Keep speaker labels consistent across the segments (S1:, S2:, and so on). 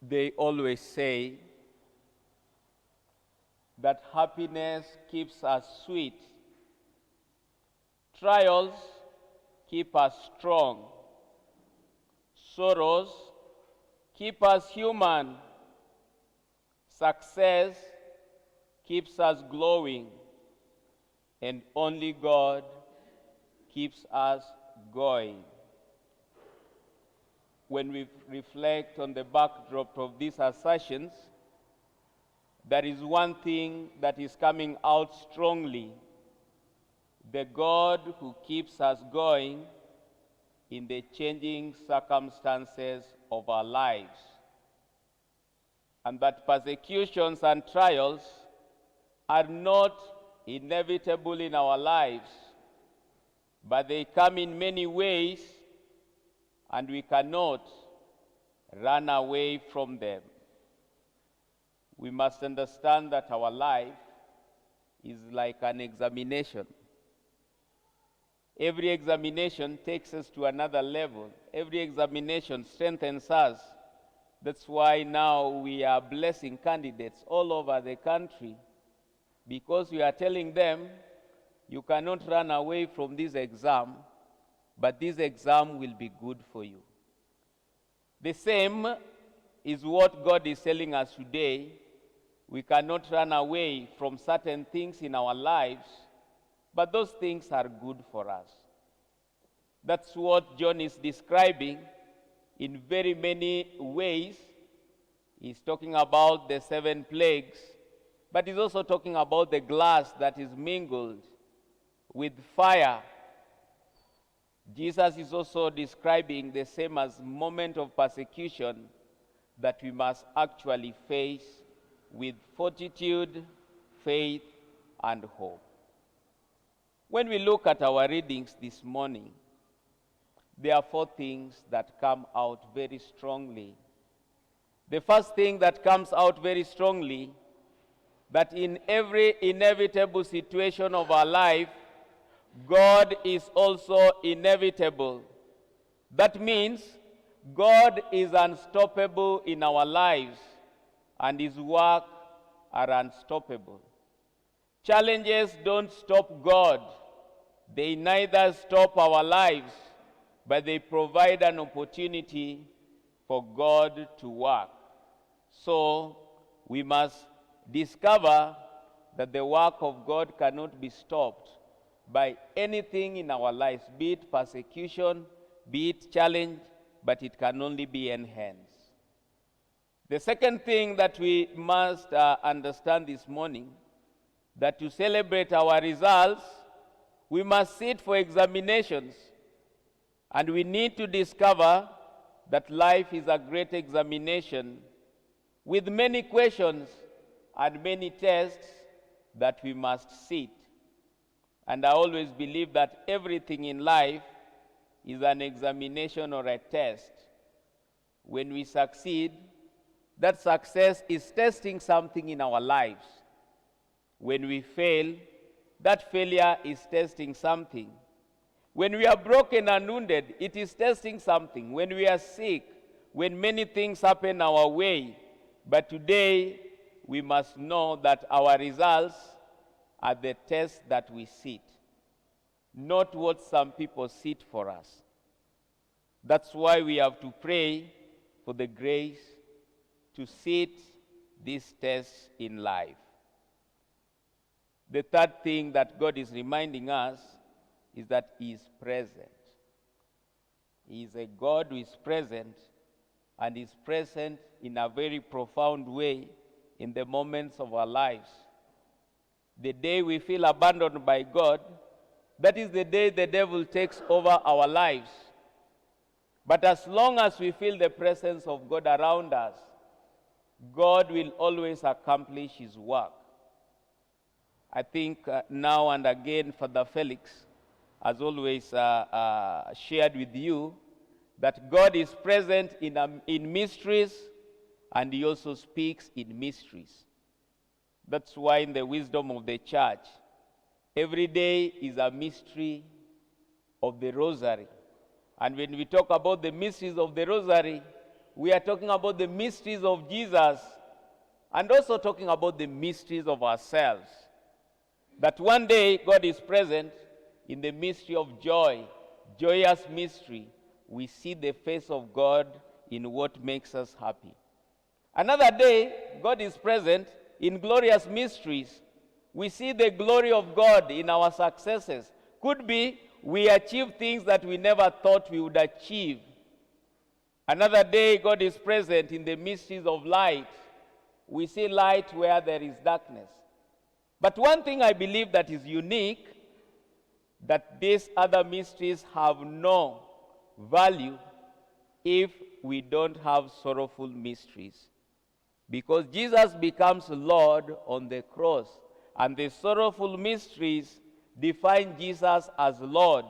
S1: They always say that happiness keeps us sweet, trials keep us strong, sorrows keep us human, success keeps us glowing, and only God keeps us going. When we reflect on the backdrop of these assertions, there is one thing that is coming out strongly: the God who keeps us going in the changing circumstances of our lives. And that persecutions and trials are not inevitable in our lives, but they come in many ways, and we cannot run away from them. We must understand that our life is like an examination. Every examination takes us to another level. Every examination strengthens us. That's why now we are blessing candidates all over the country, because we are telling them, you cannot run away from this exam, but this exam will be good for you. The same is what God is telling us today. We cannot run away from certain things in our lives, but those things are good for us. That's what John is describing in very many ways. He's talking about the 7 plagues, but he's also talking about the glass that is mingled with fire. Jesus is also describing the same as moment of persecution that we must actually face with fortitude, faith, and hope. When we look at our readings this morning, there are 4 things that come out very strongly. The first thing that comes out very strongly, that in every inevitable situation of our life, God is also inevitable. That means God is unstoppable in our lives, and his work are unstoppable. Challenges don't stop God. They neither stop our lives, but they provide an opportunity for God to work. So we must discover that the work of God cannot be stopped by anything in our lives, be it persecution, be it challenge, but it can only be enhanced. The second thing that we must understand this morning, that to celebrate our results, we must sit for examinations, and we need to discover that life is a great examination with many questions and many tests that we must sit. And I always believe that everything in life is an examination or a test. When we succeed, that success is testing something in our lives. When we fail, that failure is testing something. When we are broken and wounded, it is testing something. When we are sick, when many things happen our way. But today, we must know that our results are the test that we sit, not what some people sit for us. That's why we have to pray for the grace to sit these tests in life. The third thing that God is reminding us is that he is present. He is a God who is present, and is present in a very profound way in the moments of our lives. The day we feel abandoned by God, that is the day the devil takes over our lives. But as long as we feel the presence of God around us, God will always accomplish his work. I think now and again, Father Felix has always shared with you that God is present in mysteries, and he also speaks in mysteries. That's why in the wisdom of the church, every day is a mystery of the rosary. And when we talk about the mysteries of the rosary, we are talking about the mysteries of Jesus and also talking about the mysteries of ourselves. That one day God is present in the mystery of joy, joyous mystery. We see the face of God in what makes us happy. Another day, God is present in glorious mysteries. We see the glory of God in our successes. Could be we achieve things that we never thought we would achieve. Another day, God is present in the mysteries of light. We see light where there is darkness. But one thing I believe that is unique, that these other mysteries have no value if we don't have sorrowful mysteries. Because Jesus becomes Lord on the cross, and the sorrowful mysteries define Jesus as Lord,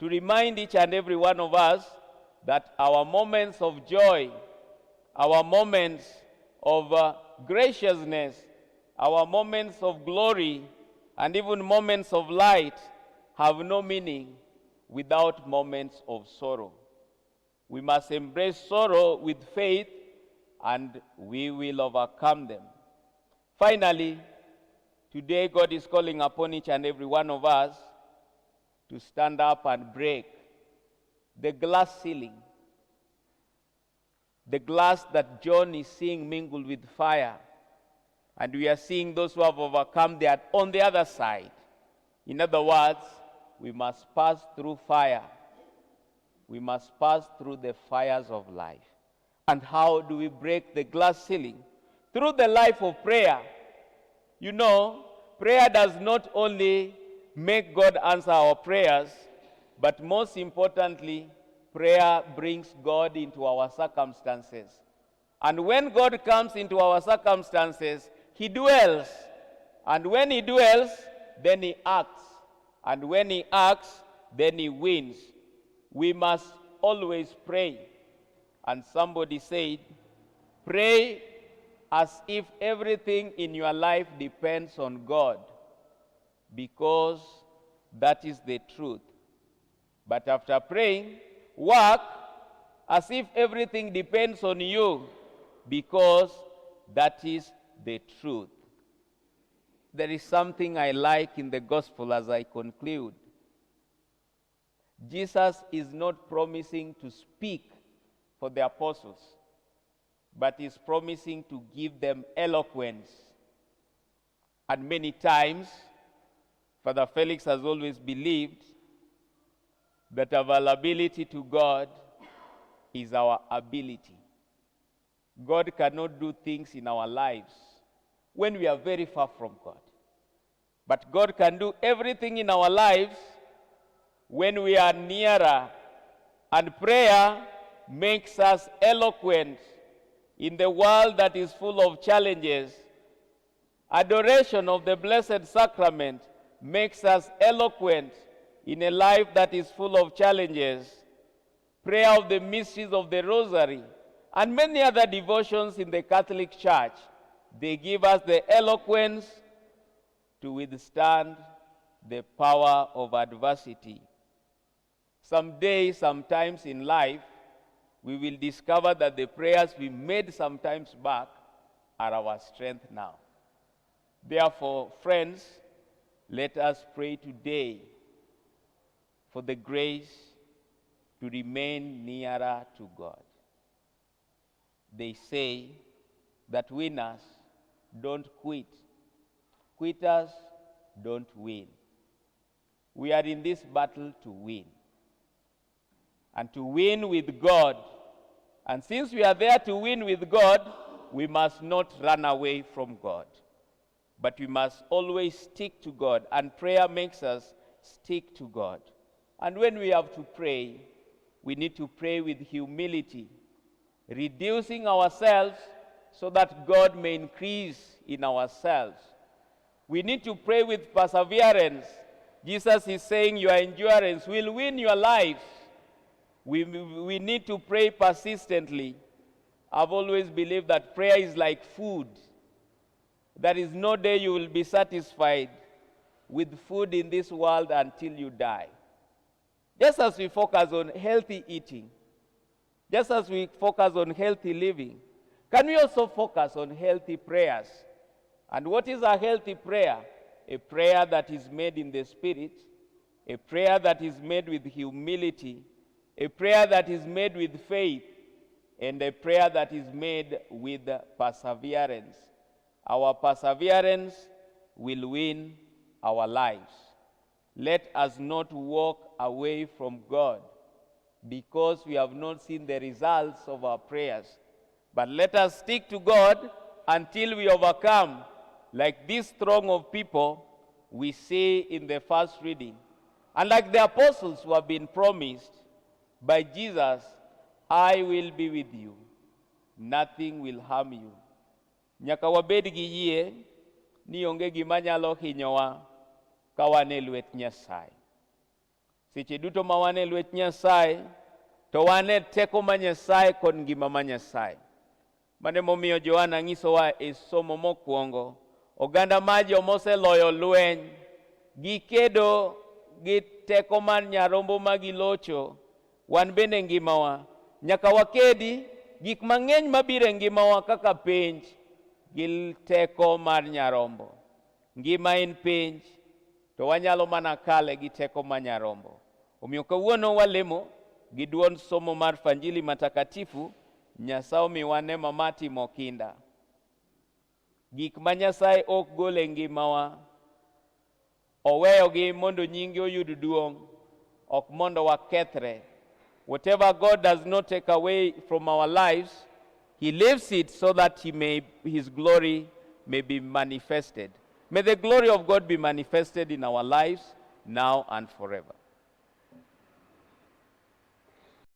S1: to remind each and every one of us that our moments of joy, our moments of graciousness, our moments of glory, and even moments of light have no meaning without moments of sorrow. We must embrace sorrow with faith, and we will overcome them. Finally, today God is calling upon each and every one of us to stand up and break the glass ceiling, the glass that John is seeing mingled with fire. And we are seeing those who have overcome that on the other side. In other words, we must pass through fire. We must pass through the fires of life. And how do we break the glass ceiling? Through the life of prayer. You know, prayer does not only make God answer our prayers, but most importantly, prayer brings God into our circumstances. And when God comes into our circumstances, He dwells. And when He dwells, then He acts. And when He acts, then He wins. We must always pray. And somebody said, pray as if everything in your life depends on God, because that is the truth. But after praying, work as if everything depends on you, because that is the truth. There is something I like in the gospel as I conclude. Jesus is not promising to speak for the apostles, but is promising to give them eloquence. And many times, Father Felix has always believed that availability to God is our ability. God cannot do things in our lives when we are very far from God. But God can do everything in our lives when we are nearer. And prayer makes us eloquent in the world that is full of challenges. Adoration of the Blessed Sacrament makes us eloquent in a life that is full of challenges. Prayer of the mysteries of the Rosary and many other devotions in the Catholic Church, they give us the eloquence to withstand the power of adversity. Someday, sometimes in life, we will discover that the prayers we made sometimes back are our strength now. Therefore, friends, let us pray today for the grace to remain nearer to God. They say that winners don't quit. Quitters don't win. We are in this battle to win. And to win with God. And since we are there to win with God, we must not run away from God. But we must always stick to God. And prayer makes us stick to God. And when we have to pray, we need to pray with humility, reducing ourselves so that God may increase in ourselves. We need to pray with perseverance. Jesus is saying your endurance will win your lives. We need to pray persistently. I've always believed that prayer is like food. There is no day you will be satisfied with food in this world until you die. Just as we focus on healthy eating, Just as we focus on healthy living, can we also focus on healthy prayers? And what is a healthy prayer? A prayer that is made in the Spirit, a prayer that is made with humility, a prayer that is made with faith, and a prayer that is made with perseverance. Our perseverance will win our lives. Let us not walk away from God because we have not seen the results of our prayers. But let us stick to God until we overcome, like this throng of people we see in the first reading. And like the apostles who have been promised by Jesus, I will be with you. Nothing will harm you. Nyaka wabed gi yie ni onge gima nyalo hinyowa ka wan e lwet Nyasaye. Seche duto ma wan e lwet Nyasaye, to wan e teko ma Nyasaye kod ngima ma Nyasaye. Mane momiyo Johana nyisowa e somo mokwongo, oganda ma joma oseloyo lweny, gikedo gi teko mar nyarombo ma gilocho, wan bende ngimawa nyaka wakedi gik mang'eny mabiro e ngimawa kaka penj gi teko mar nyarombo. Ngima en penj, to wanyalo mana kale gi teko mar nyarombo. Omiyo kawuono walemo gi duond somo mar Vanjili matakatifu, Nyasaye omiwa nema mar timo kinda. Gik ma Nyasaye ok gol e ngimawa, oweyogi mondo nyinge oyud duong', ok mondo wakethre. Whatever God does not take away from our lives, He leaves it so that His glory may be manifested. May the glory of God be manifested in our lives now and forever.